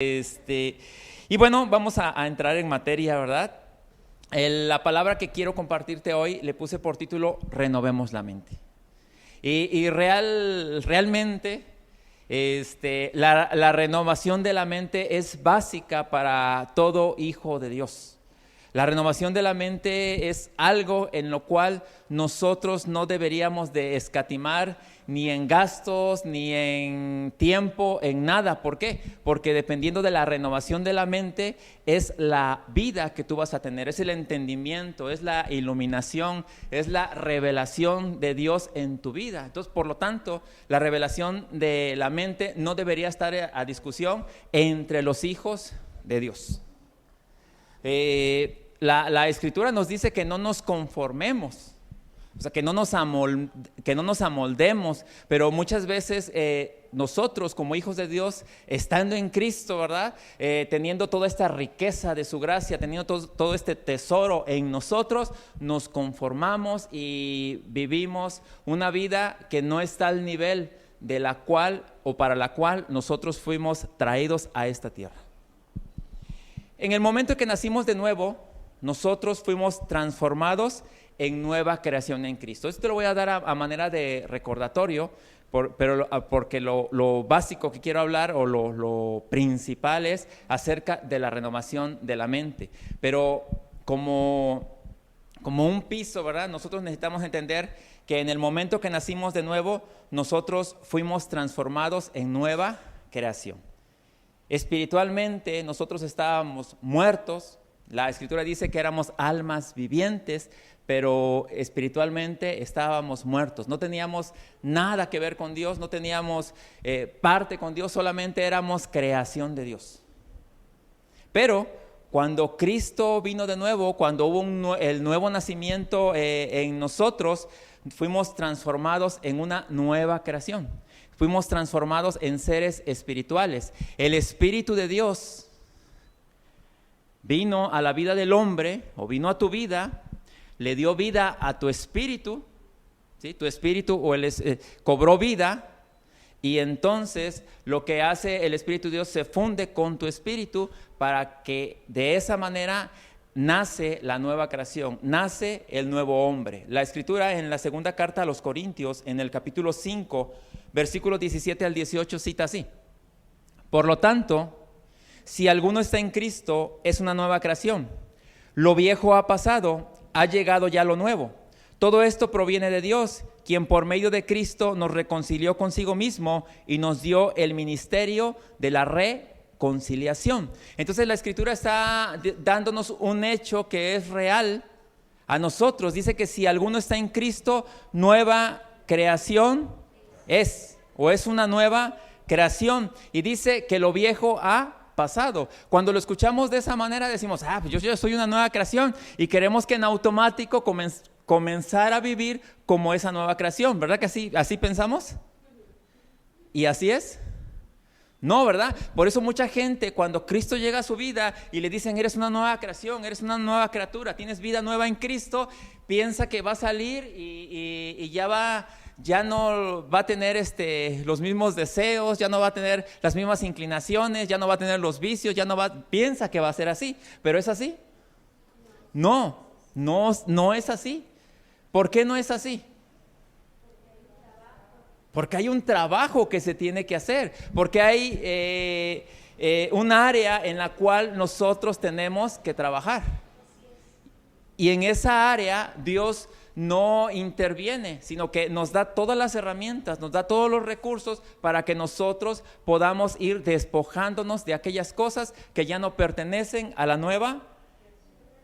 Y bueno, vamos a entrar en materia, ¿verdad? La palabra que quiero compartirte hoy le puse por título Renovemos la mente. Realmente la renovación de la mente es básica para todo hijo de Dios. La renovación de la mente es algo en lo cual nosotros no deberíamos de escatimar ni en gastos, ni en tiempo, en nada. ¿Por qué? Porque dependiendo de la renovación de la mente es la vida que tú vas a tener, es el entendimiento, es la iluminación, es la revelación de Dios en tu vida. Entonces, por lo tanto, la revelación de la mente no debería estar a discusión entre los hijos de Dios. La Escritura nos dice que no nos conformemos, o sea, que no nos amoldemos, pero muchas veces nosotros como hijos de Dios, estando en Cristo, ¿verdad? Teniendo toda esta riqueza de su gracia, teniendo todo este tesoro en nosotros, nos conformamos y vivimos una vida que no está al nivel de la cual o para la cual nosotros fuimos traídos a esta tierra. En el momento que nacimos de nuevo, nosotros fuimos transformados en nueva creación en Cristo. Esto te lo voy a dar a manera de recordatorio, porque lo básico que quiero hablar o lo principal es acerca de la renovación de la mente. Pero como un piso, ¿verdad? Nosotros necesitamos entender que en el momento que nacimos de nuevo, nosotros fuimos transformados en nueva creación. Espiritualmente nosotros estábamos muertos. La Escritura dice que éramos almas vivientes, pero espiritualmente estábamos muertos. No teníamos nada que ver con Dios, no teníamos parte con Dios, solamente éramos creación de Dios. Pero cuando Cristo vino de nuevo, cuando hubo el nuevo nacimiento en nosotros, fuimos transformados en una nueva creación. Fuimos transformados en seres espirituales. El Espíritu de Dios vino a la vida del hombre, o vino a tu vida, le dio vida a tu espíritu, ¿sí? Tu espíritu cobró vida, y entonces lo que hace el Espíritu de Dios se funde con tu espíritu para que de esa manera nace la nueva creación, nace el nuevo hombre. La Escritura en la segunda carta a los Corintios, en el capítulo 5, versículos 17 al 18, cita así: por lo tanto, si alguno está en Cristo, es una nueva creación. Lo viejo ha pasado, ha llegado ya lo nuevo. Todo esto proviene de Dios, quien por medio de Cristo nos reconcilió consigo mismo y nos dio el ministerio de la reconciliación. Entonces la Escritura está dándonos un hecho que es real a nosotros. Dice que si alguno está en Cristo, nueva creación es una nueva creación. Y dice que lo viejo ha pasado. Cuando lo escuchamos de esa manera decimos, pues yo soy una nueva creación, y queremos que en automático comenzar a vivir como esa nueva creación, ¿verdad que así pensamos? ¿Y así es? No, ¿verdad? Por eso mucha gente, cuando Cristo llega a su vida y le dicen eres una nueva creación, eres una nueva criatura, tienes vida nueva en Cristo, piensa que va a salir y ya no va a tener los mismos deseos, ya no va a tener las mismas inclinaciones, ya no va a tener los vicios, piensa que va a ser así. ¿Pero es así? No es así. ¿Por qué no es así? Porque hay un trabajo que se tiene que hacer, porque hay un área en la cual nosotros tenemos que trabajar. Y en esa área Dios no interviene, sino que nos da todas las herramientas, nos da todos los recursos para que nosotros podamos ir despojándonos de aquellas cosas que ya no pertenecen a la nueva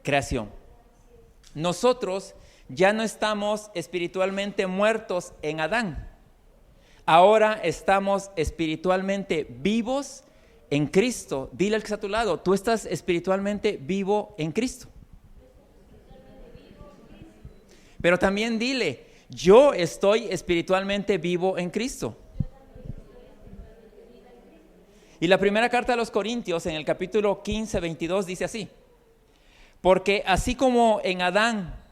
creación. Nosotros ya no estamos espiritualmente muertos en Adán. Ahora estamos espiritualmente vivos en Cristo. Dile al que está a tu lado, tú estás espiritualmente vivo en Cristo. Pero también dile, yo estoy espiritualmente vivo en Cristo. Y la primera carta a los Corintios, en el capítulo 15, 22, dice así: porque así como en Adán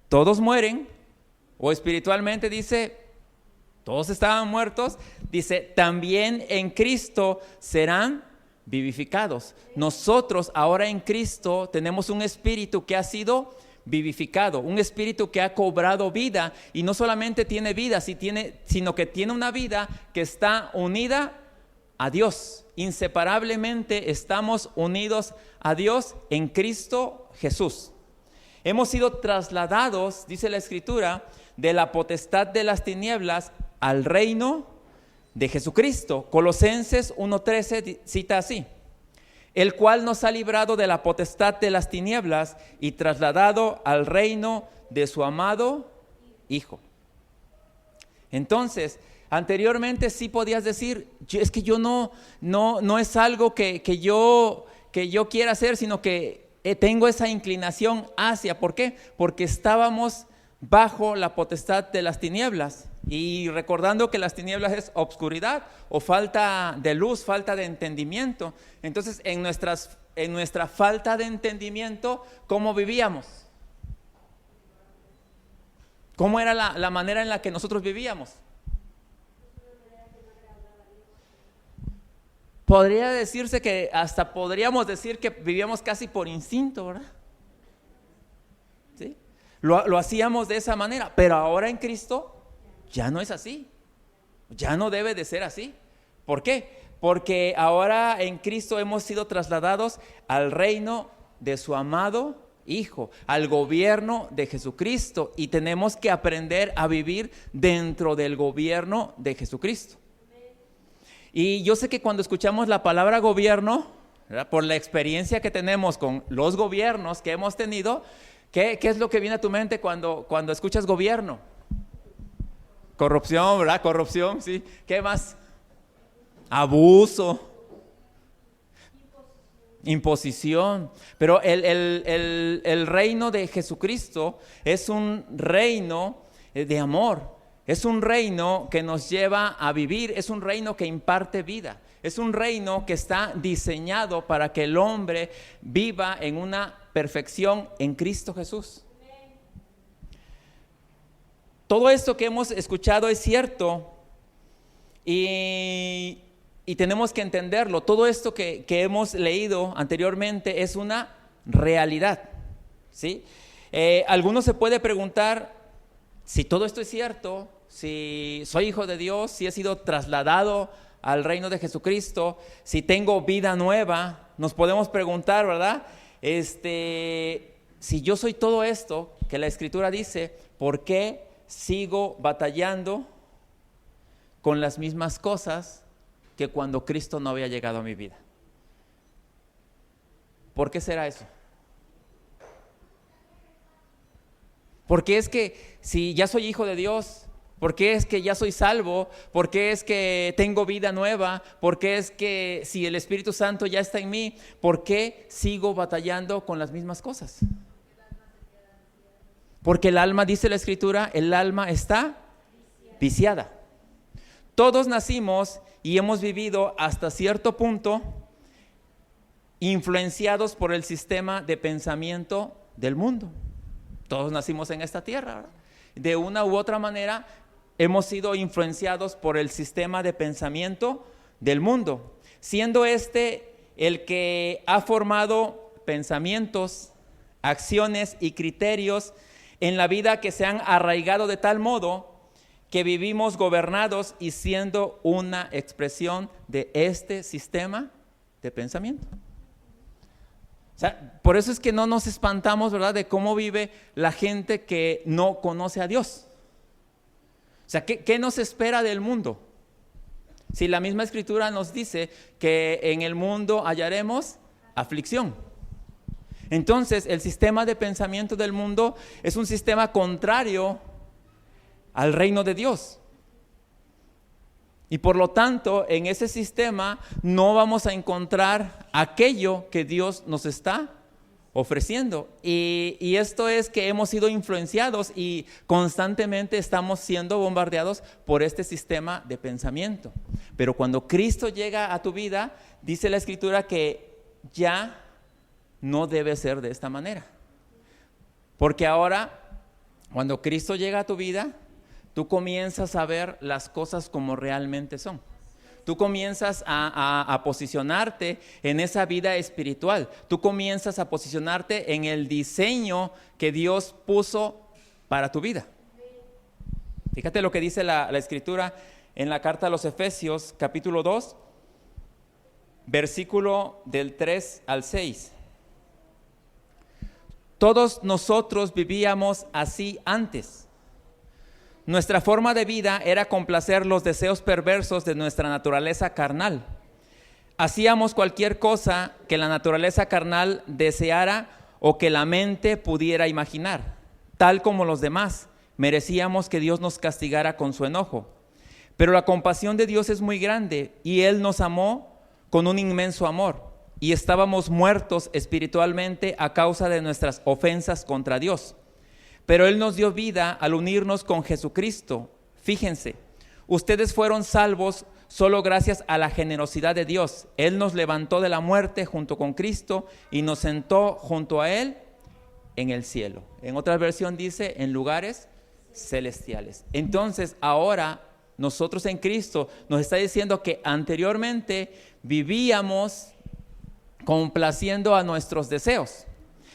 todos mueren, o espiritualmente dice, todos estaban muertos, dice, también en Cristo serán vivificados. Nosotros ahora en Cristo tenemos un espíritu que ha sido vivificado, un espíritu que ha cobrado vida, y no solamente tiene vida, sino que tiene una vida que está unida a Dios. Inseparablemente estamos unidos a Dios en Cristo Jesús. Hemos sido trasladados, dice la Escritura, de la potestad de las tinieblas al reino de Jesucristo. Colosenses 1:13 cita así: el cual nos ha librado de la potestad de las tinieblas y trasladado al reino de su amado Hijo. Entonces, anteriormente sí podías decir, es que yo no es algo que yo quiera hacer, sino que tengo esa inclinación hacia. ¿Por qué? Porque estábamos bajo la potestad de las tinieblas, y recordando que las tinieblas es obscuridad o falta de luz, falta de entendimiento. Entonces, en nuestra falta de entendimiento, ¿cómo vivíamos? ¿Cómo era la manera en la que nosotros vivíamos? Podría decirse que hasta podríamos decir que vivíamos casi por instinto, ¿verdad? ¿Sí? Lo hacíamos de esa manera, pero ahora en Cristo ya no es así. Ya no debe de ser así. ¿Por qué? Porque ahora en Cristo hemos sido trasladados al reino de su amado Hijo, al gobierno de Jesucristo, y tenemos que aprender a vivir dentro del gobierno de Jesucristo. Y yo sé que cuando escuchamos la palabra gobierno, ¿verdad?, por la experiencia que tenemos con los gobiernos que hemos tenido, ¿qué es lo que viene a tu mente cuando escuchas gobierno? Corrupción, ¿verdad? Corrupción, sí. ¿Qué más? Abuso. Imposición. Pero el reino de Jesucristo es un reino de amor. Es un reino que nos lleva a vivir, es un reino que imparte vida, es un reino que está diseñado para que el hombre viva en una perfección en Cristo Jesús. Todo esto que hemos escuchado es cierto, y tenemos que entenderlo. Todo esto que hemos leído anteriormente es una realidad, ¿sí? Algunos se puede preguntar si todo esto es cierto, si soy hijo de Dios, si he sido trasladado al reino de Jesucristo, si tengo vida nueva. Nos podemos preguntar, ¿verdad? Si yo soy todo esto que la Escritura dice, ¿por qué sigo batallando con las mismas cosas que cuando Cristo no había llegado a mi vida? ¿Por qué será eso? ¿Por qué es que si ya soy hijo de Dios? ¿Por qué es que ya soy salvo? ¿Por qué es que tengo vida nueva? ¿Por qué es que si el Espíritu Santo ya está en mí, por qué sigo batallando con las mismas cosas? Porque el alma, dice la Escritura, el alma está viciada. Todos nacimos y hemos vivido hasta cierto punto influenciados por el sistema de pensamiento del mundo. Todos nacimos en esta tierra, ¿verdad? De una u otra manera hemos sido influenciados por el sistema de pensamiento del mundo, siendo el que ha formado pensamientos, acciones y criterios en la vida que se han arraigado de tal modo que vivimos gobernados y siendo una expresión de este sistema de pensamiento. O sea, por eso es que no nos espantamos, ¿verdad?, de cómo vive la gente que no conoce a Dios. O sea, ¿qué nos espera del mundo? Si la misma Escritura nos dice que en el mundo hallaremos aflicción. Entonces, el sistema de pensamiento del mundo es un sistema contrario al reino de Dios. Y por lo tanto, en ese sistema no vamos a encontrar aquello que Dios nos está ofreciendo. Y esto es que hemos sido influenciados y constantemente estamos siendo bombardeados por este sistema de pensamiento. Pero cuando Cristo llega a tu vida, dice la Escritura que ya no debe ser de esta manera. Porque ahora, cuando Cristo llega a tu vida, tú comienzas a ver las cosas como realmente son. tú comienzas a posicionarte en esa vida espiritual. Tú comienzas a posicionarte en el diseño que Dios puso para tu vida. Fíjate lo que dice la Escritura en la carta a los Efesios, capítulo 2, versículo del 3 al 6. Todos nosotros vivíamos así antes. Nuestra forma de vida era complacer los deseos perversos de nuestra naturaleza carnal. Hacíamos cualquier cosa que la naturaleza carnal deseara o que la mente pudiera imaginar. Tal como los demás, merecíamos que Dios nos castigara con su enojo. Pero la compasión de Dios es muy grande y Él nos amó con un inmenso amor. Y estábamos muertos espiritualmente a causa de nuestras ofensas contra Dios. Pero Él nos dio vida al unirnos con Jesucristo. Fíjense, ustedes fueron salvos solo gracias a la generosidad de Dios. Él nos levantó de la muerte junto con Cristo y nos sentó junto a Él en el cielo. En otra versión dice, en lugares celestiales. Entonces, ahora nosotros en Cristo nos está diciendo que anteriormente vivíamos complaciendo a nuestros deseos,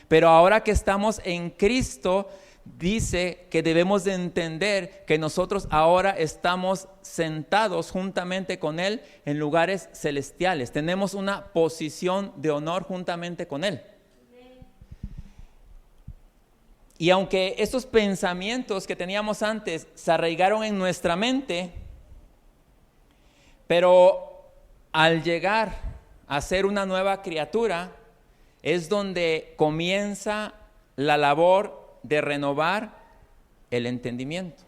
pero ahora que estamos en Cristo, dice que debemos de entender que nosotros ahora estamos sentados juntamente con Él en lugares celestiales. Tenemos una posición de honor juntamente con Él. Y aunque estos pensamientos que teníamos antes se arraigaron en nuestra mente, pero al llegar a ser una nueva criatura, es donde comienza la labor de renovar el entendimiento.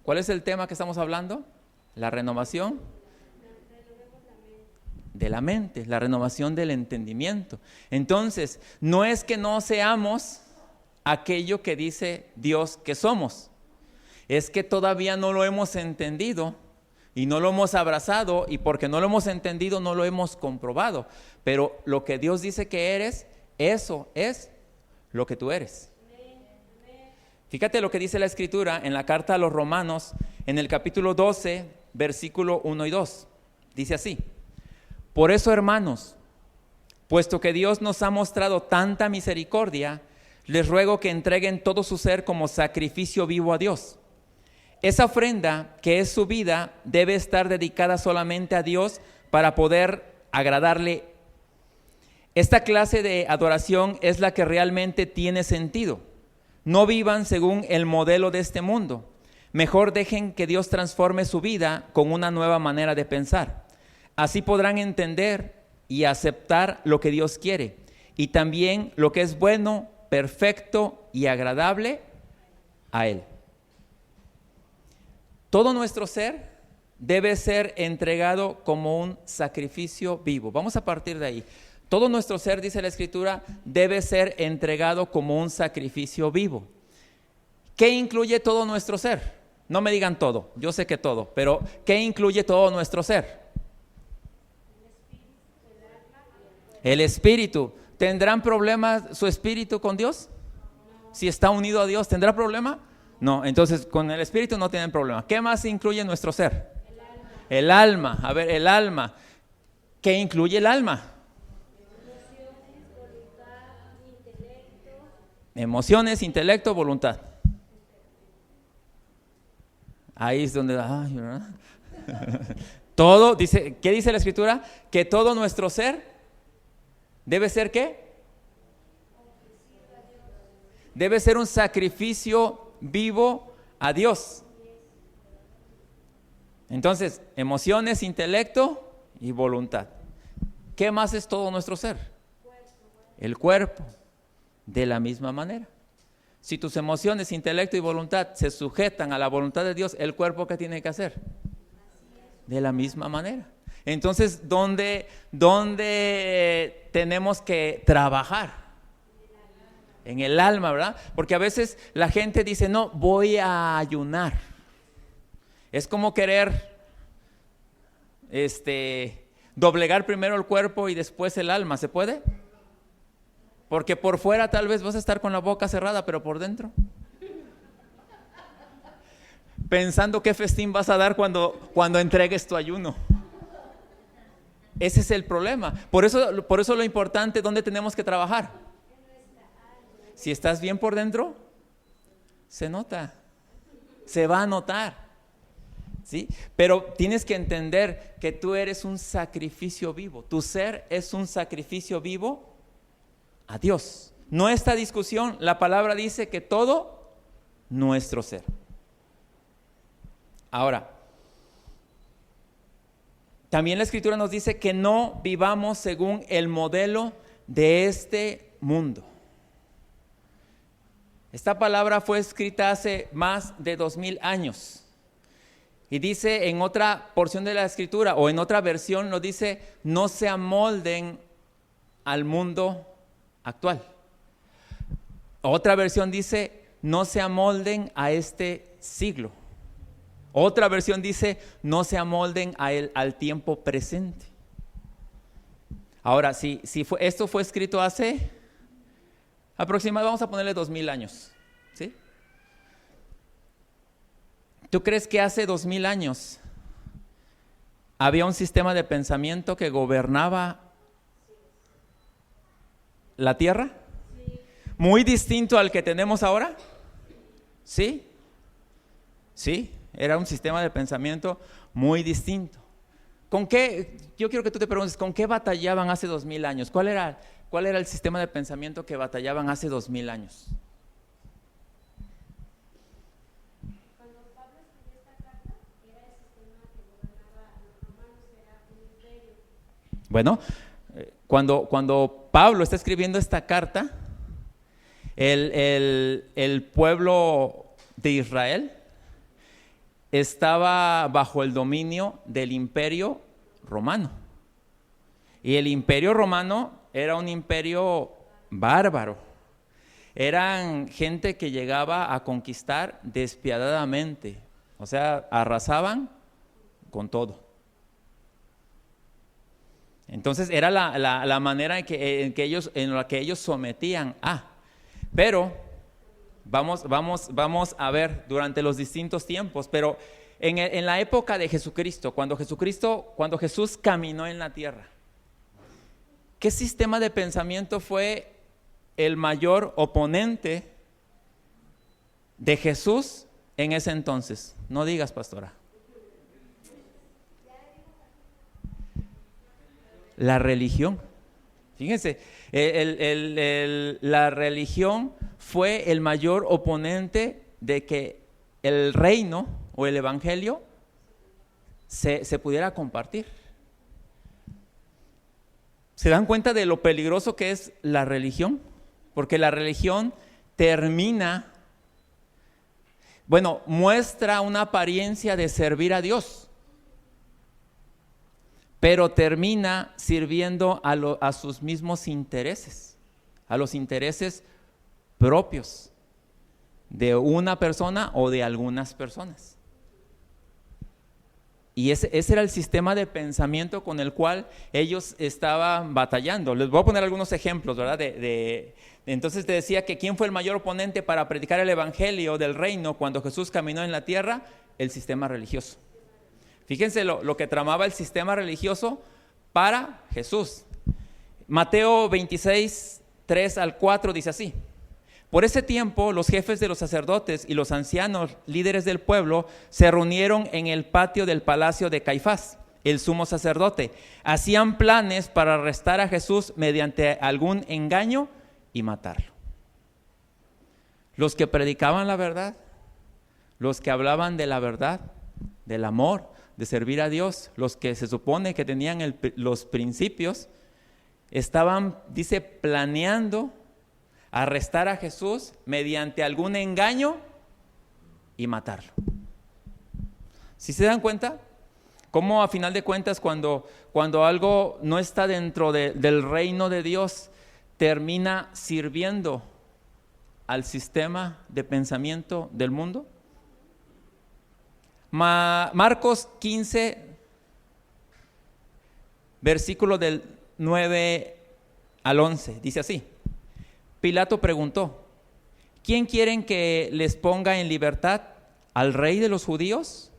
¿Cuál es el tema que estamos hablando? La renovación de la mente, la renovación del entendimiento. Entonces, no es que no seamos aquello que dice Dios que somos, es que todavía no lo hemos entendido y no lo hemos abrazado, y porque no lo hemos entendido no lo hemos comprobado. Pero lo que Dios dice que eres, eso es lo que tú eres. Fíjate lo que dice la Escritura en la carta a los Romanos, en el capítulo 12, versículo 1 y 2. Dice así: por eso, hermanos, puesto que Dios nos ha mostrado tanta misericordia, les ruego que entreguen todo su ser como sacrificio vivo a Dios. Esa ofrenda, que es su vida, debe estar dedicada solamente a Dios para poder agradarle. Esta clase de adoración es la que realmente tiene sentido. No vivan según el modelo de este mundo. Mejor dejen que Dios transforme su vida con una nueva manera de pensar. Así podrán entender y aceptar lo que Dios quiere y también lo que es bueno, perfecto y agradable a Él. Todo nuestro ser debe ser entregado como un sacrificio vivo. Vamos a partir de ahí. Todo nuestro ser, dice la Escritura, debe ser entregado como un sacrificio vivo. ¿Qué incluye todo nuestro ser? No me digan todo, yo sé que todo, pero ¿qué incluye todo nuestro ser? El espíritu. ¿Tendrán problemas su espíritu con Dios? Si está unido a Dios, ¿tendrá problema? No, entonces con el espíritu no tienen problema. ¿Qué más incluye nuestro ser? El alma. A ver, el alma. ¿Qué incluye el alma? Emociones, intelecto, voluntad. Ahí es donde... Ay, ¿verdad? Todo, dice, ¿qué dice la Escritura? Que todo nuestro ser debe ser ¿qué? Debe ser un sacrificio vivo a Dios. Entonces, emociones, intelecto y voluntad. ¿Qué más es todo nuestro ser? El cuerpo. De la misma manera. Si tus emociones, intelecto y voluntad se sujetan a la voluntad de Dios, ¿el cuerpo qué tiene que hacer? De la misma manera. Entonces, ¿dónde tenemos que trabajar? En el alma, ¿verdad? Porque a veces la gente dice, no, voy a ayunar. Es como querer doblegar primero el cuerpo y después el alma. ¿Se puede? Porque por fuera tal vez vas a estar con la boca cerrada, pero por dentro. pensando qué festín vas a dar cuando entregues tu ayuno. Ese es el problema. Por eso lo importante, ¿dónde tenemos que trabajar? Si estás bien por dentro, se nota, se va a notar, ¿sí? Pero tienes que entender que tú eres un sacrificio vivo. Tu ser es un sacrificio vivo a Dios. No esta discusión, la palabra dice que todo nuestro ser. Ahora, también la Escritura nos dice que no vivamos según el modelo de este mundo. Esta palabra fue escrita hace más de 2000 años. Y dice en otra porción de la Escritura, o en otra versión, nos dice: no se amolden al mundo actual. Otra versión dice: no se amolden a este siglo. Otra versión dice: no se amolden al tiempo presente. Ahora, si esto fue escrito hace aproximadamente, vamos a ponerle 2000 años, ¿sí? ¿Tú crees que hace 2000 años había un sistema de pensamiento que gobernaba la tierra? Sí. ¿Muy distinto al que tenemos ahora? ¿Sí? Sí, era un sistema de pensamiento muy distinto. ¿Con qué? Yo quiero que tú te preguntes, ¿con qué batallaban hace 2000 años? ¿Cuál era el sistema de pensamiento que batallaban hace 2000 años? Cuando Pablo escribió esta carta, era el sistema que gobernaba a los romanos, era un imperio. Bueno, cuando Pablo está escribiendo esta carta, el pueblo de Israel estaba bajo el dominio del imperio romano. Y el imperio romano era un imperio bárbaro. Eran gente que llegaba a conquistar despiadadamente. O sea, arrasaban con todo. Entonces era la manera en la que ellos sometían a. Pero vamos a ver durante los distintos tiempos, pero en la época de Jesucristo, cuando Jesús caminó en la tierra, ¿qué sistema de pensamiento fue el mayor oponente de Jesús en ese entonces? No digas, pastora. La religión. Fíjense, la religión fue el mayor oponente de que el reino o el evangelio se pudiera compartir. ¿Se dan cuenta de lo peligroso que es la religión? Porque la religión muestra una apariencia de servir a Dios, pero termina sirviendo a sus mismos intereses, a los intereses propios de una persona o de algunas personas. Y ese era el sistema de pensamiento con el cual ellos estaban batallando. Les voy a poner algunos ejemplos, ¿verdad? Entonces te decía que ¿quién fue el mayor oponente para predicar el evangelio del reino cuando Jesús caminó en la tierra? El sistema religioso. Fíjense lo que tramaba el sistema religioso para Jesús. Mateo 26, 3 al 4 dice así: por ese tiempo los jefes de los sacerdotes y los ancianos líderes del pueblo se reunieron en el patio del palacio de Caifás, el sumo sacerdote. Hacían planes para arrestar a Jesús mediante algún engaño y matarlo. Los que predicaban la verdad, los que hablaban de la verdad, del amor, de servir a Dios, los que se supone que tenían los principios, estaban, dice, planeando arrestar a Jesús mediante algún engaño y matarlo. ¿Sí se dan cuenta? Cómo a final de cuentas cuando algo no está dentro del reino de Dios, termina sirviendo al sistema de pensamiento del mundo. Marcos 15, versículo del 9 al 11, dice así: Pilato preguntó: ¿quién quieren que les ponga en libertad? al rey de los judíos?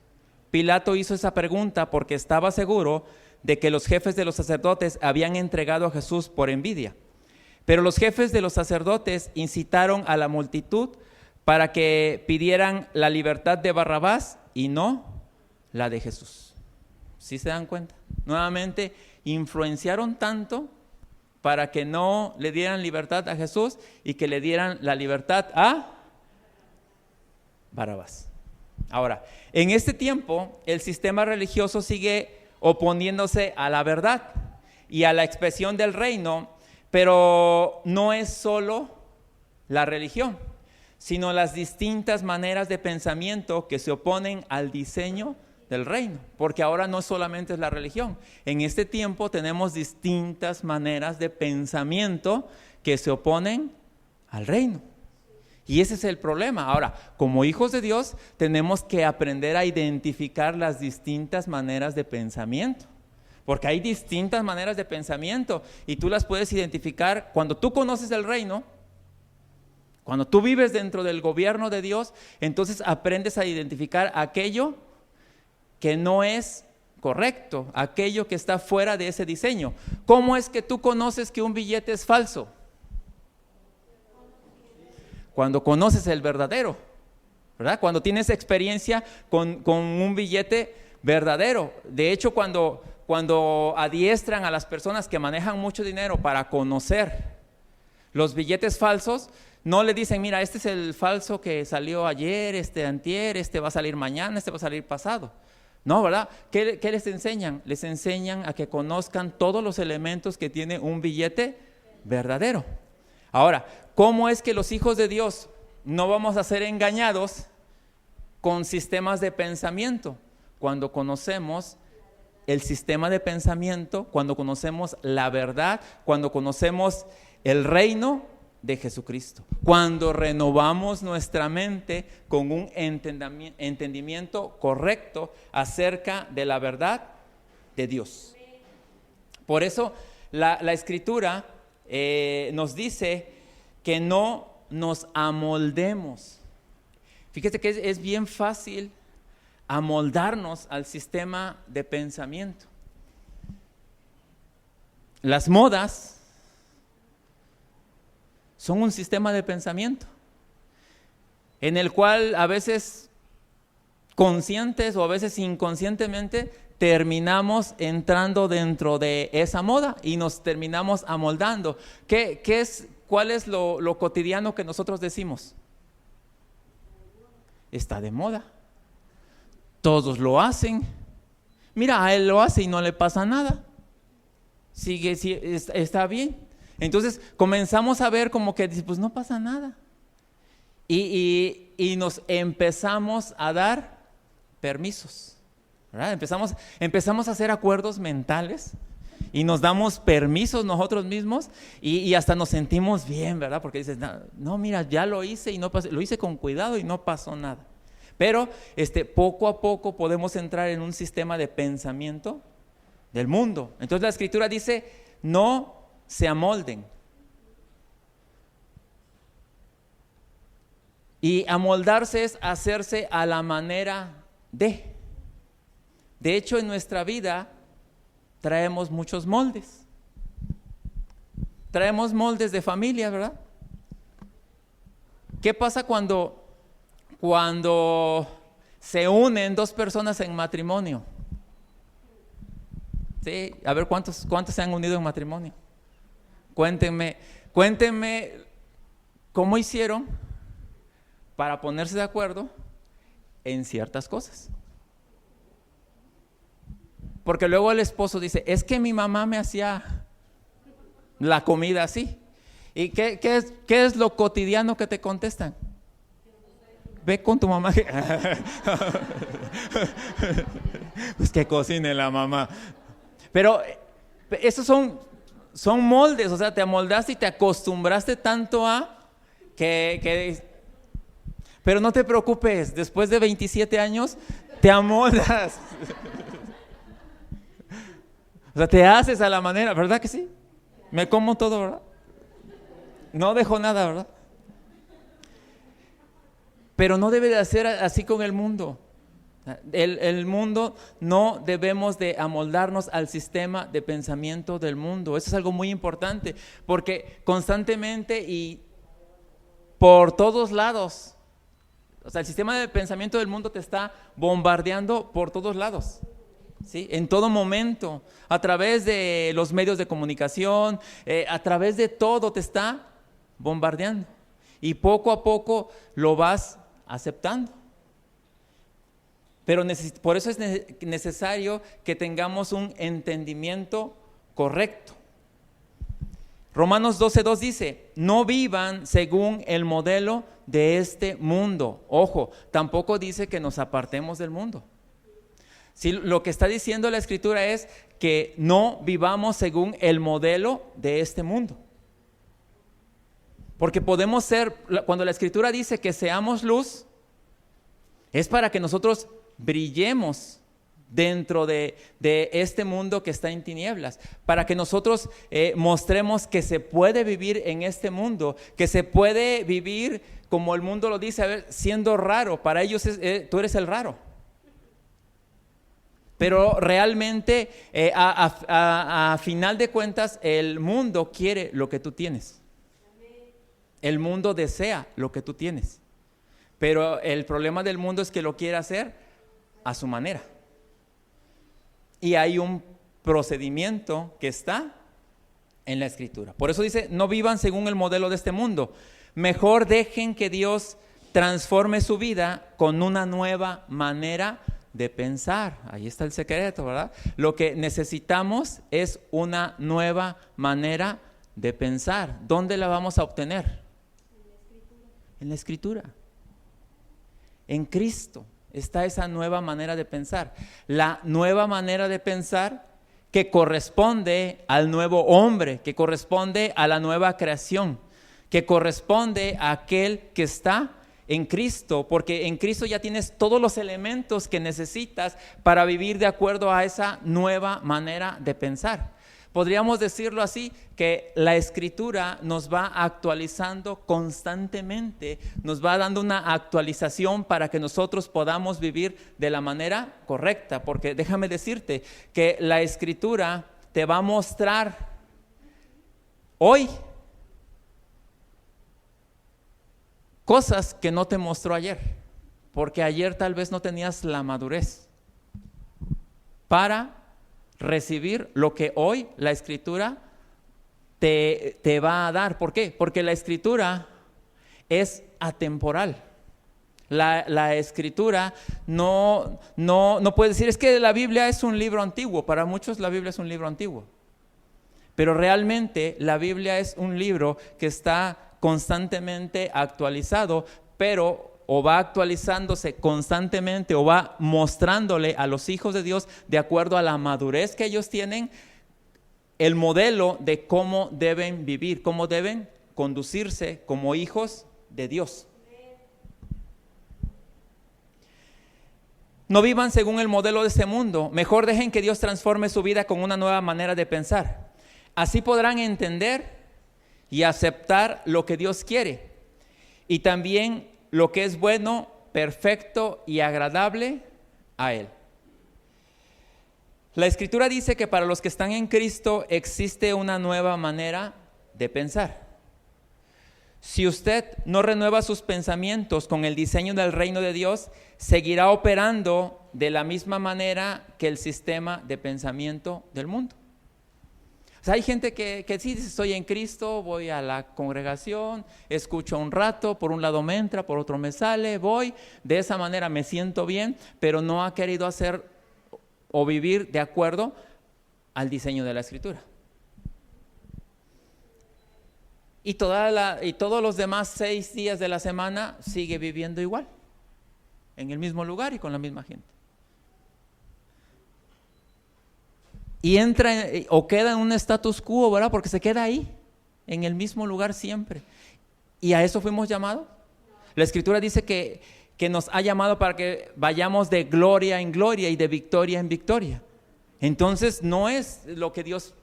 Pilato hizo esa pregunta porque estaba seguro de que los jefes de los sacerdotes habían entregado a Jesús por envidia. Pero los jefes de los sacerdotes incitaron a la multitud para que pidieran la libertad de Barrabás y no la de Jesús. ¿Sí se dan cuenta? Nuevamente, influenciaron tanto para que no le dieran libertad a Jesús y que le dieran la libertad a Barrabás. Ahora, en este tiempo, el sistema religioso sigue oponiéndose a la verdad y a la expresión del reino, pero no es solo la religión, sino las distintas maneras de pensamiento que se oponen al diseño del reino, porque ahora no solamente es la religión. En este tiempo tenemos distintas maneras de pensamiento que se oponen al reino. Y ese es el problema. Ahora, como hijos de Dios, tenemos que aprender a identificar las distintas maneras de pensamiento. Porque hay distintas maneras de pensamiento y tú las puedes identificar cuando tú conoces el reino, cuando tú vives dentro del gobierno de Dios, entonces aprendes a identificar aquello que no es correcto, aquello que está fuera de ese diseño. ¿Cómo es que tú conoces que un billete es falso? Cuando conoces el verdadero, ¿verdad? Cuando tienes experiencia con un billete verdadero. De hecho, cuando adiestran a las personas que manejan mucho dinero para conocer los billetes falsos, no le dicen, mira, este es el falso que salió ayer, antier, este va a salir mañana, este va a salir pasado. No, ¿verdad? ¿Qué les enseñan? Les enseñan a que conozcan todos los elementos que tiene un billete verdadero. Ahora, ¿cómo es que los hijos de Dios no vamos a ser engañados con sistemas de pensamiento? Cuando conocemos el sistema de pensamiento, cuando conocemos la verdad, cuando conocemos el reino de Jesucristo, cuando renovamos nuestra mente con un entendimiento correcto acerca de la verdad de Dios. Por eso la Escritura nos dice que no nos amoldemos. Fíjate que es bien fácil amoldarnos al sistema de pensamiento. Las modas son un sistema de pensamiento en el cual a veces conscientes o a veces inconscientemente terminamos entrando dentro de esa moda y nos terminamos amoldando. ¿Cuál es lo cotidiano que nosotros decimos? Está de moda. Todos lo hacen. Mira, a él lo hace y no le pasa nada. Sigue, está bien. Entonces comenzamos a ver como que, pues no pasa nada. Y nos empezamos a dar permisos, ¿verdad? Empezamos a hacer acuerdos mentales y nos damos permisos nosotros mismos y hasta nos sentimos bien, ¿verdad? Porque dices, no, mira, ya lo hice y no pasó, lo hice con cuidado y no pasó nada. Pero poco a poco podemos entrar en un sistema de pensamiento del mundo. Entonces la Escritura dice, no se amolden. Y amoldarse es hacerse a la manera de. De hecho, en nuestra vida traemos muchos moldes. Traemos moldes de familia, ¿verdad? ¿Qué pasa cuando se unen dos personas en matrimonio? Sí, a ver, ¿cuántos se han unido en matrimonio? Cuéntenme cómo hicieron para ponerse de acuerdo en ciertas cosas. Porque luego el esposo dice, es que mi mamá me hacía la comida así. ¿Y qué es lo cotidiano que te contestan? Ve con tu mamá. Pues que cocine la mamá. Pero esos son moldes, o sea, te amoldaste y te acostumbraste tanto a que pero no te preocupes, después de 27 años te amoldas. O sea, te haces a la manera, ¿verdad que sí? Me como todo, ¿verdad? No dejo nada, ¿verdad? Pero no debe de ser así con el mundo. El mundo, no debemos de amoldarnos al sistema de pensamiento del mundo. Eso es algo muy importante, porque constantemente y por todos lados, o sea, el sistema de pensamiento del mundo te está bombardeando por todos lados, ¿sí? En todo momento, a través de los medios de comunicación, a través de todo te está bombardeando, y poco a poco lo vas aceptando. Pero por eso es necesario que tengamos un entendimiento correcto. Romanos 12:2 dice, no vivan según el modelo de este mundo. Ojo, tampoco dice que nos apartemos del mundo. Sí, lo que está diciendo la Escritura es que no vivamos según el modelo de este mundo. Porque podemos ser, cuando la Escritura dice que seamos luz, es para que nosotros brillemos dentro de este mundo que está en tinieblas, para que nosotros mostremos que se puede vivir en este mundo, que se puede vivir como el mundo lo dice, a ver, siendo raro. Para ellos tú eres el raro, pero realmente a final de cuentas el mundo quiere lo que tú tienes, el mundo desea lo que tú tienes, pero el problema del mundo es que lo quiere hacer a su manera. Y hay un procedimiento que está en la Escritura. Por eso dice, no vivan según el modelo de este mundo. Mejor dejen que Dios transforme su vida con una nueva manera de pensar. Ahí está el secreto, ¿verdad? Lo que necesitamos es una nueva manera de pensar. ¿Dónde la vamos a obtener? En la Escritura. En Cristo está esa nueva manera de pensar. La nueva manera de pensar que corresponde al nuevo hombre, que corresponde a la nueva creación, que corresponde a aquel que está en Cristo, porque en Cristo ya tienes todos los elementos que necesitas para vivir de acuerdo a esa nueva manera de pensar. Podríamos decirlo así, que la Escritura nos va actualizando constantemente, nos va dando una actualización para que nosotros podamos vivir de la manera correcta, porque déjame decirte que la Escritura te va a mostrar hoy cosas que no te mostró ayer, porque ayer tal vez no tenías la madurez para recibir lo que hoy la Escritura te va a dar. ¿Por qué? Porque la Escritura es atemporal. La Escritura no puede decir, es que la Biblia es un libro antiguo. Para muchos la Biblia es un libro antiguo, pero realmente la Biblia es un libro que está constantemente actualizado, pero o va actualizándose constantemente o va mostrándole a los hijos de Dios, de acuerdo a la madurez que ellos tienen, el modelo de cómo deben vivir, cómo deben conducirse como hijos de Dios. No vivan según el modelo de este mundo, mejor dejen que Dios transforme su vida con una nueva manera de pensar. Así podrán entender y aceptar lo que Dios quiere y también lo que es bueno, perfecto y agradable a Él. La Escritura dice que para los que están en Cristo existe una nueva manera de pensar. Si usted no renueva sus pensamientos con el diseño del reino de Dios, seguirá operando de la misma manera que el sistema de pensamiento del mundo. O sea, hay gente que sí dice, estoy en Cristo, voy a la congregación, escucho un rato, por un lado me entra, por otro me sale, voy, de esa manera me siento bien, pero no ha querido hacer o vivir de acuerdo al diseño de la Escritura. Y todos los demás 6 días de la semana sigue viviendo igual, en el mismo lugar y con la misma gente. Y entra o queda en un status quo, ¿verdad? Porque se queda ahí, en el mismo lugar siempre. ¿Y a eso fuimos llamados? La Escritura dice que nos ha llamado para que vayamos de gloria en gloria y de victoria en victoria. Entonces no es lo que Dios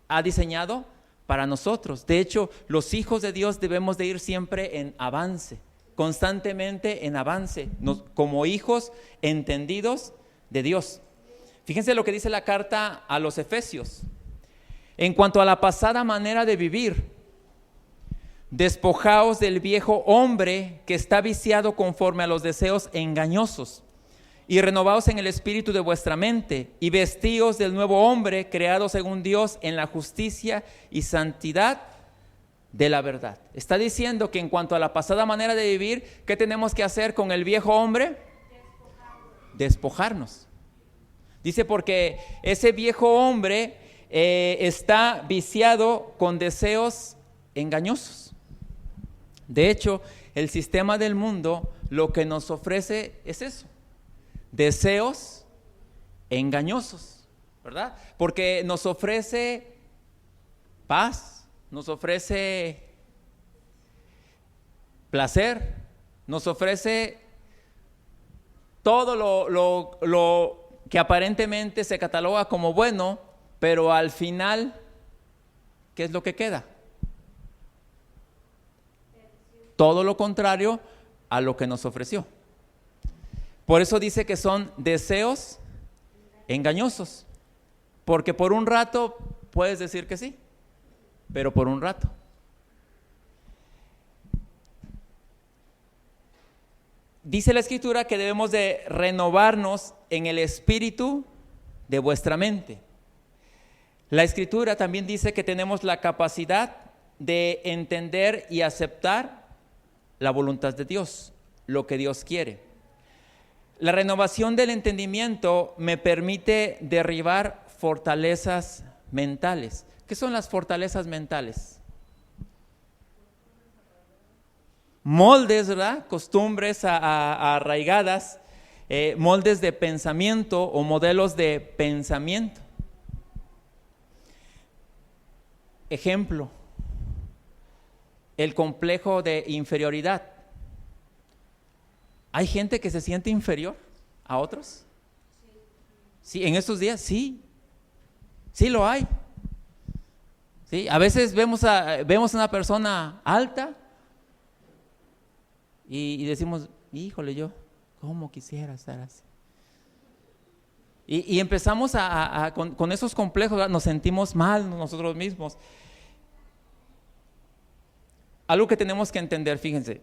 ha diseñado para nosotros. De hecho, los hijos de Dios debemos de ir siempre en avance, constantemente en avance, como hijos entendidos de Dios. Fíjense lo que dice la carta a los Efesios. En cuanto a la pasada manera de vivir, despojaos del viejo hombre que está viciado conforme a los deseos engañosos, y renovaos en el espíritu de vuestra mente, y vestíos del nuevo hombre creado según Dios en la justicia y santidad de la verdad. Está diciendo que en cuanto a la pasada manera de vivir, ¿qué tenemos que hacer con el viejo hombre? Despojarnos. Dice porque ese viejo hombre está viciado con deseos engañosos. De hecho, el sistema del mundo lo que nos ofrece es eso, deseos engañosos, ¿verdad? Porque nos ofrece paz, nos ofrece placer, nos ofrece todo lo que aparentemente se cataloga como bueno, pero al final, ¿qué es lo que queda? Todo lo contrario a lo que nos ofreció. Por eso dice que son deseos engañosos, porque por un rato puedes decir que sí, pero por un rato. Dice la Escritura que debemos de renovarnos en el espíritu de vuestra mente. La Escritura también dice que tenemos la capacidad de entender y aceptar la voluntad de Dios, lo que Dios quiere. La renovación del entendimiento me permite derribar fortalezas mentales. ¿Qué son las fortalezas mentales? Moldes, ¿verdad? Costumbres arraigadas, moldes de pensamiento o modelos de pensamiento. Ejemplo, el complejo de inferioridad. ¿Hay gente que se siente inferior a otros? Sí, en estos días sí lo hay. Sí, a veces vemos a una persona alta y decimos, híjole, yo, ¿cómo quisiera estar así? Y empezamos con esos complejos, ¿verdad? Nos sentimos mal nosotros mismos. Algo que tenemos que entender, fíjense,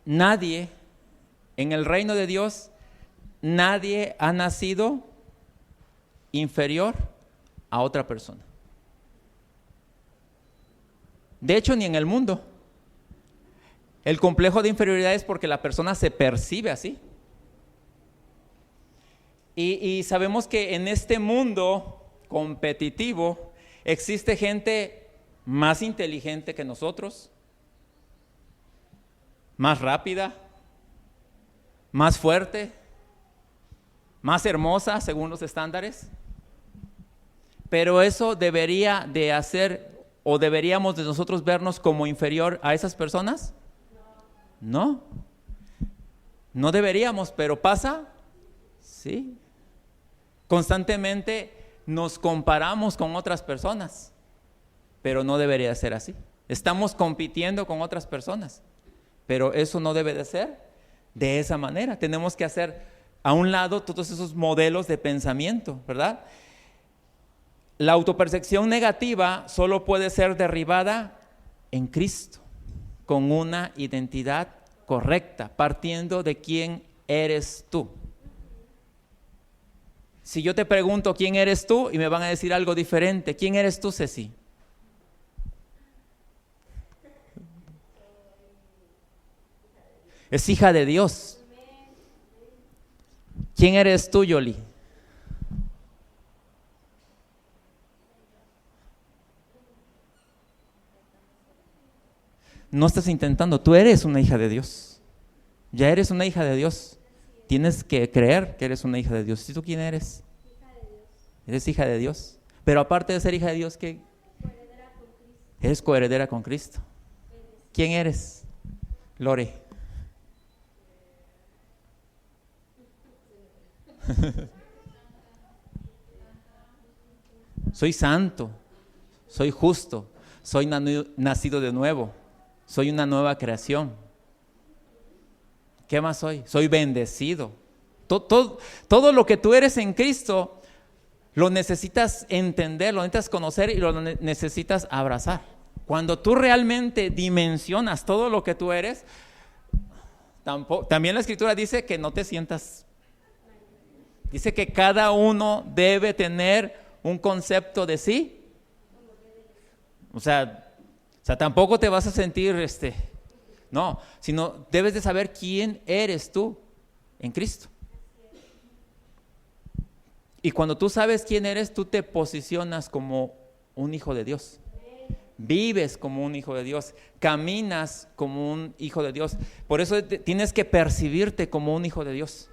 nadie en el reino de Dios, nadie ha nacido inferior a otra persona. De hecho, ni en el mundo. El complejo de inferioridad es porque la persona se percibe así. Y sabemos que en este mundo competitivo existe gente más inteligente que nosotros, más rápida, más fuerte, más hermosa según los estándares. Pero eso debería de hacer, o deberíamos de nosotros vernos como inferior a esas personas. No deberíamos, pero pasa, sí. Constantemente nos comparamos con otras personas, pero no debería ser así. Estamos compitiendo con otras personas, pero eso no debe de ser de esa manera. Tenemos que hacer a un lado todos esos modelos de pensamiento, ¿verdad? La autopercepción negativa solo puede ser derribada en Cristo, con una identidad correcta, partiendo de quién eres tú. Si yo te pregunto quién eres tú y me van a decir algo diferente, ¿quién eres tú, Ceci? Es hija de Dios. ¿Quién eres tú, Yoli? No estás intentando, tú eres una hija de Dios. Ya eres una hija de Dios. Tienes que creer que eres una hija de Dios. ¿Y tú quién eres? Hija de Dios. Eres hija de Dios. Pero aparte de ser hija de Dios, ¿qué? Coheredera con Cristo. Eres coheredera con Cristo. ¿Quién eres? Lore. Soy santo, soy justo, soy nacido de nuevo, soy una nueva creación. ¿Qué más soy? Soy bendecido. Todo lo que tú eres en Cristo lo necesitas entender, lo necesitas conocer y lo necesitas abrazar. Cuando tú realmente dimensionas todo lo que tú eres, también la Escritura dice que no te sientas. Dice que cada uno debe tener un concepto de sí. O sea, tampoco te vas a sentir no, sino debes de saber quién eres tú en Cristo. Y cuando tú sabes quién eres, tú te posicionas como un hijo de Dios. Vives como un hijo de Dios, caminas como un hijo de Dios. Por eso tienes que percibirte como un hijo de Dios.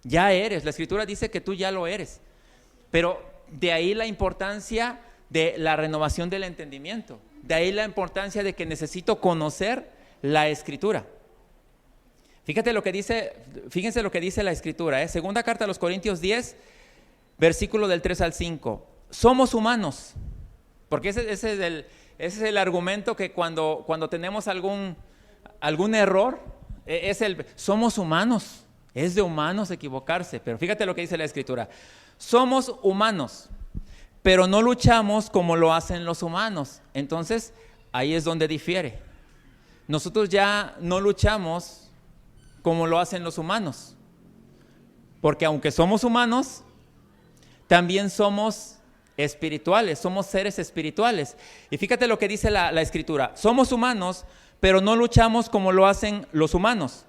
Ya eres, la Escritura dice que tú ya lo eres. Pero de ahí la importancia de la renovación del entendimiento. De ahí la importancia de que necesito conocer la Escritura. Fíjense lo que dice la Escritura. Segunda carta a los Corintios 10, versículo del 3 al 5. Somos humanos. Porque ese es el argumento que cuando tenemos algún error, somos humanos. Es de humanos equivocarse. Pero fíjate lo que dice la Escritura. Somos humanos, pero no luchamos como lo hacen los humanos. Entonces, ahí es donde difiere. Nosotros ya no luchamos como lo hacen los humanos. Porque aunque somos humanos, también somos espirituales, somos seres espirituales. Y fíjate lo que dice la Escritura. Somos humanos, pero no luchamos como lo hacen los humanos.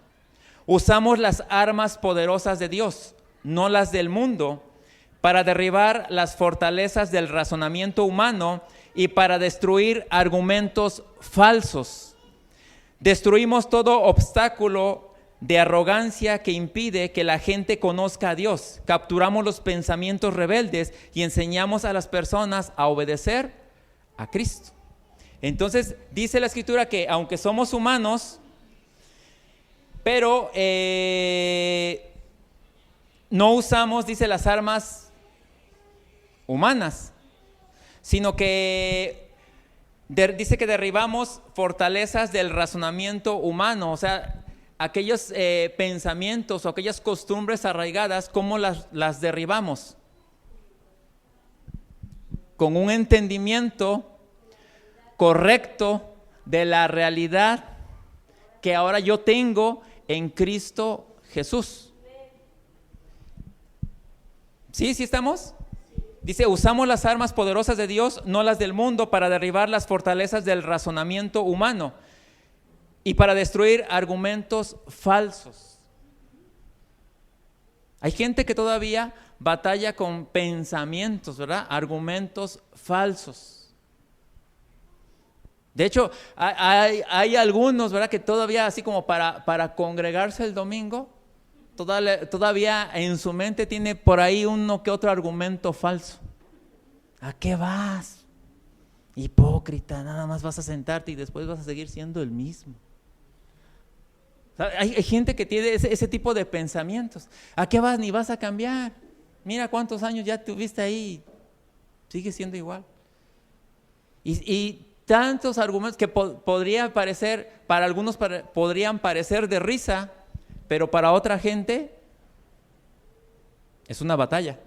Usamos las armas poderosas de Dios, no las del mundo, para derribar las fortalezas del razonamiento humano y para destruir argumentos falsos. Destruimos todo obstáculo de arrogancia que impide que la gente conozca a Dios. Capturamos los pensamientos rebeldes y enseñamos a las personas a obedecer a Cristo. Entonces dice la Escritura que aunque somos humanos, pero no usamos, dice, las armas humanas, sino que dice que derribamos fortalezas del razonamiento humano, o sea, aquellos pensamientos o aquellas costumbres arraigadas, ¿cómo las derribamos? Con un entendimiento correcto de la realidad que ahora yo tengo en Cristo Jesús. ¿Sí estamos? Dice, usamos las armas poderosas de Dios, no las del mundo, para derribar las fortalezas del razonamiento humano y para destruir argumentos falsos. Hay gente que todavía batalla con pensamientos, ¿verdad? Argumentos falsos. De hecho, hay algunos, ¿verdad?, que todavía así como para congregarse el domingo, todavía en su mente tiene por ahí uno que otro argumento falso. ¿A qué vas? Hipócrita, nada más vas a sentarte y después vas a seguir siendo el mismo. Hay gente que tiene ese tipo de pensamientos. ¿A qué vas? Ni vas a cambiar. Mira cuántos años ya tuviste ahí, sigue siendo igual. Y tantos argumentos que podría parecer, para algunos podrían parecer de risa, pero para otra gente es una batalla.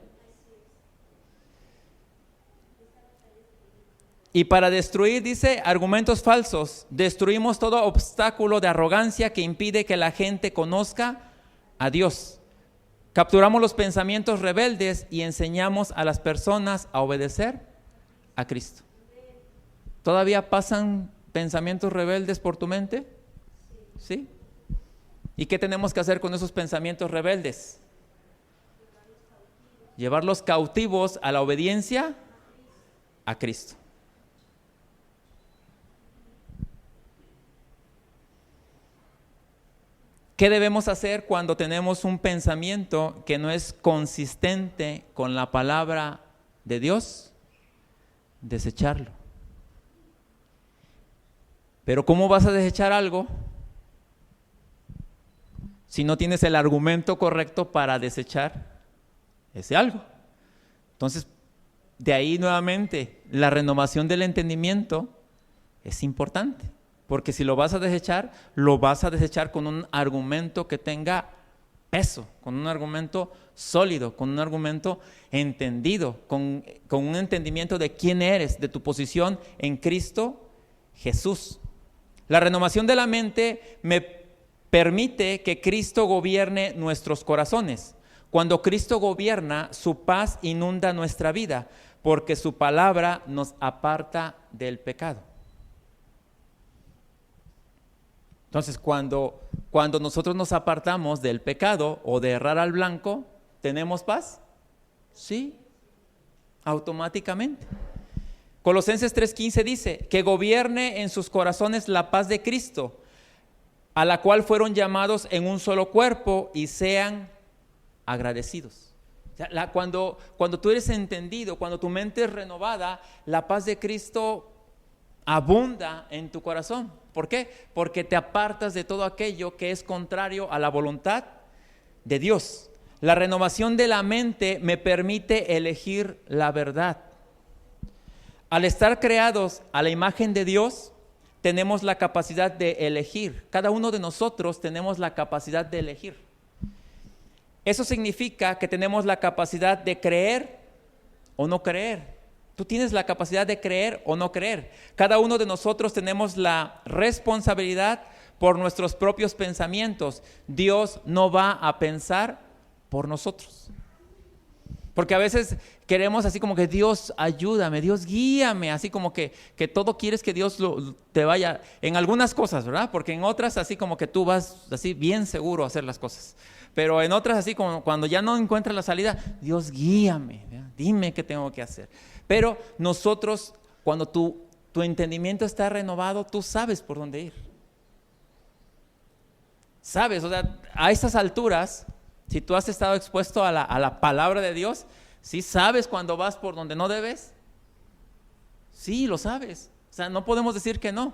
Y para destruir, dice, argumentos falsos, destruimos todo obstáculo de arrogancia que impide que la gente conozca a Dios. Capturamos los pensamientos rebeldes y enseñamos a las personas a obedecer a Cristo. ¿Todavía pasan pensamientos rebeldes por tu mente? ¿Sí? ¿Y qué tenemos que hacer con esos pensamientos rebeldes? Llevarlos cautivos a la obediencia a Cristo. ¿Qué debemos hacer cuando tenemos un pensamiento que no es consistente con la palabra de Dios? Desecharlo. Pero ¿cómo vas a desechar algo si no tienes el argumento correcto para desechar ese algo? Entonces, de ahí nuevamente, la renovación del entendimiento es importante porque si lo vas a desechar con un argumento que tenga peso, con un argumento sólido, con un argumento entendido, con un entendimiento de quién eres, de tu posición en Cristo Jesús. La renovación de la mente me permite que Cristo gobierne nuestros corazones. Cuando Cristo gobierna, su paz inunda nuestra vida, porque su palabra nos aparta del pecado. Entonces, cuando nosotros nos apartamos del pecado o de errar al blanco, ¿tenemos paz? Sí, automáticamente. Colosenses 3:15 dice, que gobierne en sus corazones la paz de Cristo, a la cual fueron llamados en un solo cuerpo y sean agradecidos. O sea, cuando tú eres entendido, cuando tu mente es renovada, la paz de Cristo abunda en tu corazón. ¿Por qué? Porque te apartas de todo aquello que es contrario a la voluntad de Dios. La renovación de la mente me permite elegir la verdad. Al estar creados a la imagen de Dios, tenemos la capacidad de elegir. Cada uno de nosotros tenemos la capacidad de elegir. Eso significa que tenemos la capacidad de creer o no creer. Tú tienes la capacidad de creer o no creer. Cada uno de nosotros tenemos la responsabilidad por nuestros propios pensamientos. Dios no va a pensar por nosotros. Porque a veces queremos así como que Dios ayúdame, Dios guíame, así como que todo quieres que Dios te vaya en algunas cosas, ¿verdad? Porque en otras así como que tú vas así bien seguro a hacer las cosas. Pero en otras así como cuando ya no encuentras la salida, Dios guíame, ¿verdad? Dime qué tengo que hacer. Pero nosotros, cuando tu entendimiento está renovado, tú sabes por dónde ir. Sabes, o sea, a estas alturas, si tú has estado expuesto a la palabra de Dios, ¿sí sabes cuando vas por donde no debes? Sí, lo sabes. O sea, no podemos decir que no.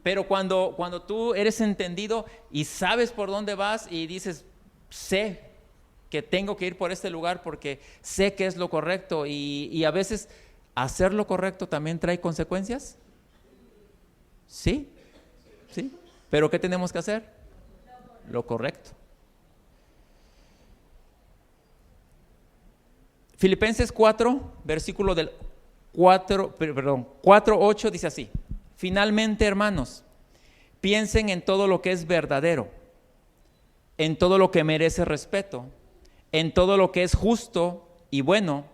Pero cuando tú eres entendido y sabes por dónde vas y dices, sé que tengo que ir por este lugar porque sé que es lo correcto y a veces hacer lo correcto también trae consecuencias. Sí, sí. Pero ¿qué tenemos que hacer? Lo correcto. Filipenses 4, versículo del 4:8 dice así: finalmente, hermanos, piensen en todo lo que es verdadero, en todo lo que merece respeto, en todo lo que es justo y bueno,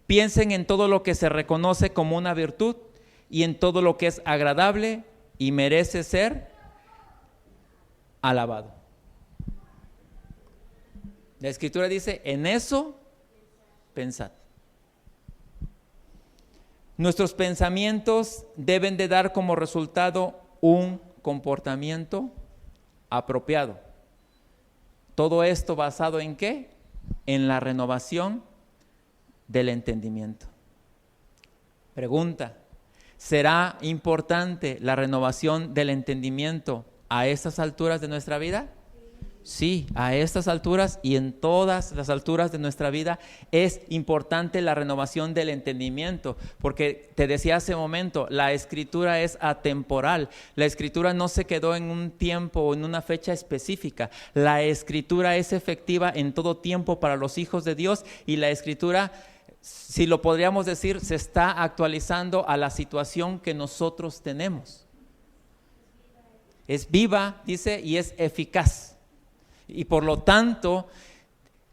piensen en todo lo que se reconoce como una virtud y en todo lo que es agradable y merece ser alabado. La Escritura dice, en eso pensad. Nuestros pensamientos deben de dar como resultado un comportamiento apropiado. Todo esto basado ¿en qué? En la renovación del entendimiento. Pregunta, ¿será importante la renovación del entendimiento a estas alturas de nuestra vida? Sí, a estas alturas y en todas las alturas de nuestra vida es importante la renovación del entendimiento, porque te decía hace un momento, la Escritura es atemporal, la Escritura no se quedó en un tiempo o en una fecha específica, la Escritura es efectiva en todo tiempo para los hijos de Dios y la Escritura, si lo podríamos decir, se está actualizando a la situación que nosotros tenemos. Es viva, dice, y es eficaz. Y por lo tanto,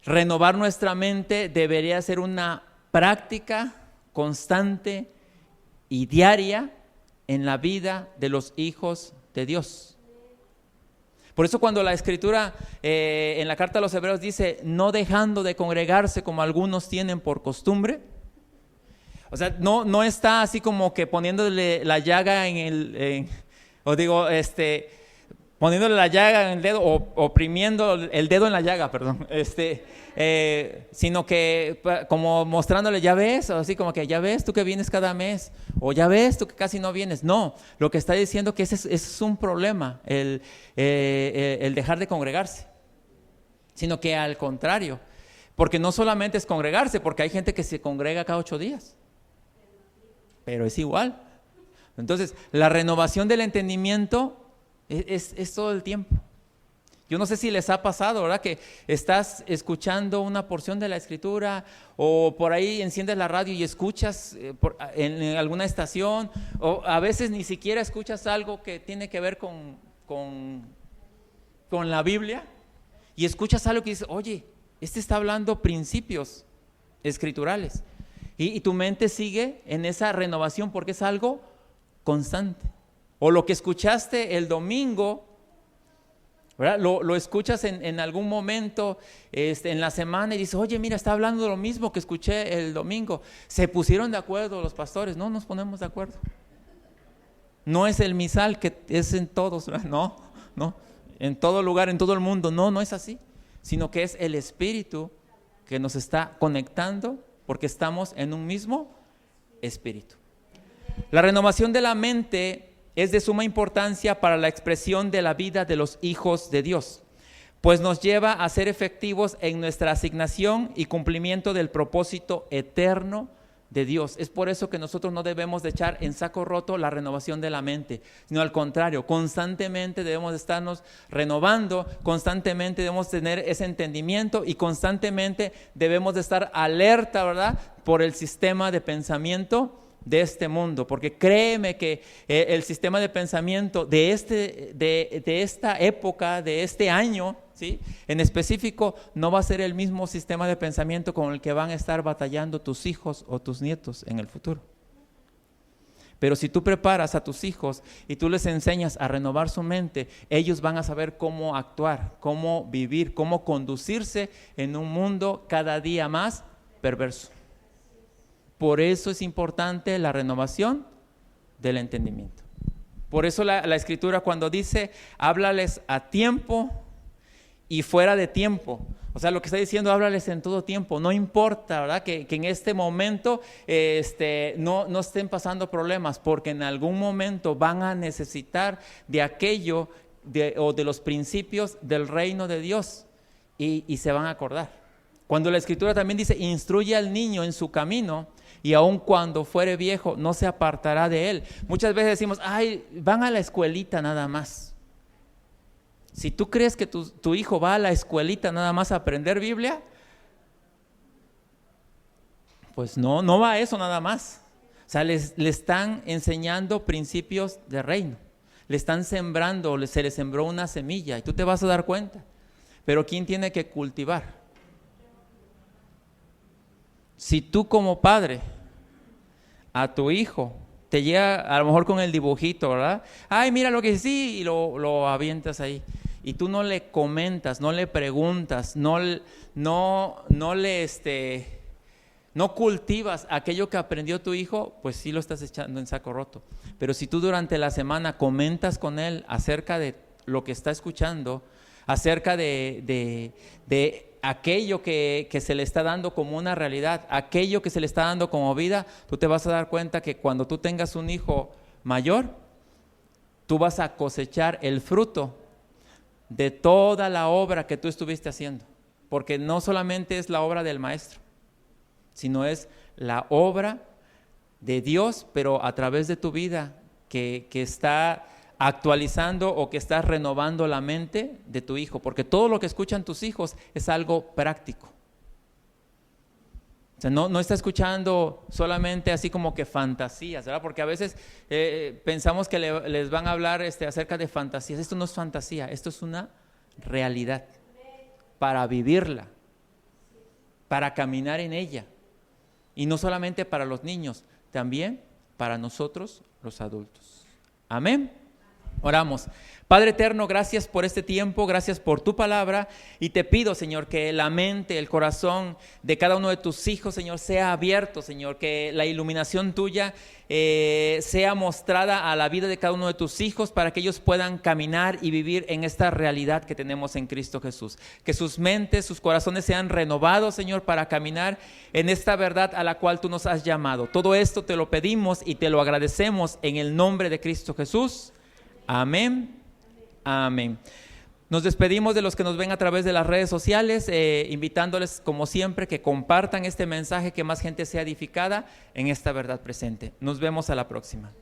renovar nuestra mente debería ser una práctica constante y diaria en la vida de los hijos de Dios. Por eso cuando la Escritura en la carta a los Hebreos dice, no dejando de congregarse como algunos tienen por costumbre, o sea, no está así como que poniéndole la llaga poniéndole la llaga en el dedo o oprimiendo el dedo en la llaga, perdón, sino que como mostrándole, ya ves, o así como que ya ves tú que vienes cada mes, o ya ves tú que casi no vienes. No, lo que está diciendo que ese es un problema, el dejar de congregarse, sino que al contrario, porque no solamente es congregarse, porque hay gente que se congrega cada 8 días, pero es igual. Entonces, la renovación del entendimiento es todo el tiempo. Yo no sé si les ha pasado, ¿verdad? Que estás escuchando una porción de la Escritura o por ahí enciendes la radio y escuchas en alguna estación, o a veces ni siquiera escuchas algo que tiene que ver con la Biblia, y escuchas algo que dices, oye, este está hablando principios escriturales, y tu mente sigue en esa renovación porque es algo constante. O lo que escuchaste el domingo, ¿verdad? Lo escuchas en algún momento en la semana y dices, oye, mira, está hablando lo mismo que escuché el domingo. ¿Se pusieron de acuerdo los pastores? No nos ponemos de acuerdo. No es el misal que es en todos, ¿verdad? No, en todo lugar, en todo el mundo. No es así, sino que es el Espíritu que nos está conectando porque estamos en un mismo Espíritu. La renovación de la mente es de suma importancia para la expresión de la vida de los hijos de Dios, pues nos lleva a ser efectivos en nuestra asignación y cumplimiento del propósito eterno de Dios. Es por eso que nosotros no debemos de echar en saco roto la renovación de la mente, sino al contrario, constantemente debemos de estarnos renovando, constantemente debemos tener ese entendimiento y constantemente debemos de estar alerta, ¿verdad?, por el sistema de pensamiento de este mundo, porque créeme que el sistema de pensamiento de esta época, de este año, ¿sí?, en específico, no va a ser el mismo sistema de pensamiento con el que van a estar batallando tus hijos o tus nietos en el futuro. Pero si tú preparas a tus hijos y tú les enseñas a renovar su mente, ellos van a saber cómo actuar, cómo vivir, cómo conducirse en un mundo cada día más perverso. Por eso es importante la renovación del entendimiento. Por eso la Escritura cuando dice, háblales a tiempo y fuera de tiempo. O sea, lo que está diciendo, háblales en todo tiempo. No importa, ¿verdad?, que en este momento no estén pasando problemas, porque en algún momento van a necesitar de aquello o de los principios del reino de Dios y se van a acordar. Cuando la Escritura también dice, instruye al niño en su camino, y aun cuando fuere viejo, no se apartará de él. Muchas veces decimos, ay, van a la escuelita nada más. Si tú crees que tu hijo va a la escuelita nada más a aprender Biblia, pues no va a eso nada más. O sea, le están enseñando principios de reino. Le están sembrando, se le sembró una semilla y tú te vas a dar cuenta. Pero ¿quién tiene que cultivar? Si tú como padre a tu hijo te llega a lo mejor con el dibujito, ¿verdad? Ay, mira lo que sí, y lo avientas ahí. Y tú no le comentas, no le preguntas, no cultivas aquello que aprendió tu hijo, pues sí lo estás echando en saco roto. Pero si tú durante la semana comentas con él acerca de lo que está escuchando, acerca de aquello que se le está dando como una realidad, aquello que se le está dando como vida, tú te vas a dar cuenta que cuando tú tengas un hijo mayor, tú vas a cosechar el fruto de toda la obra que tú estuviste haciendo, porque no solamente es la obra del maestro, sino es la obra de Dios, pero a través de tu vida que está actualizando o que estás renovando la mente de tu hijo, porque todo lo que escuchan tus hijos es algo práctico. O sea, no está escuchando solamente así como que fantasías, ¿verdad? Porque a veces pensamos que les van a hablar acerca de fantasías. Esto no es fantasía, esto es una realidad para vivirla, para caminar en ella. Y no solamente para los niños, también para nosotros los adultos. Amén. Oramos. Padre eterno, gracias por este tiempo, gracias por tu palabra, y te pido, Señor, que la mente, el corazón de cada uno de tus hijos, Señor, sea abierto, Señor, que la iluminación tuya sea mostrada a la vida de cada uno de tus hijos para que ellos puedan caminar y vivir en esta realidad que tenemos en Cristo Jesús. Que sus mentes, sus corazones sean renovados, Señor, para caminar en esta verdad a la cual tú nos has llamado. Todo esto te lo pedimos y te lo agradecemos en el nombre de Cristo Jesús. Amén. Amén. Nos despedimos de los que nos ven a través de las redes sociales, invitándoles como siempre que compartan este mensaje, que más gente sea edificada en esta verdad presente. Nos vemos a la próxima.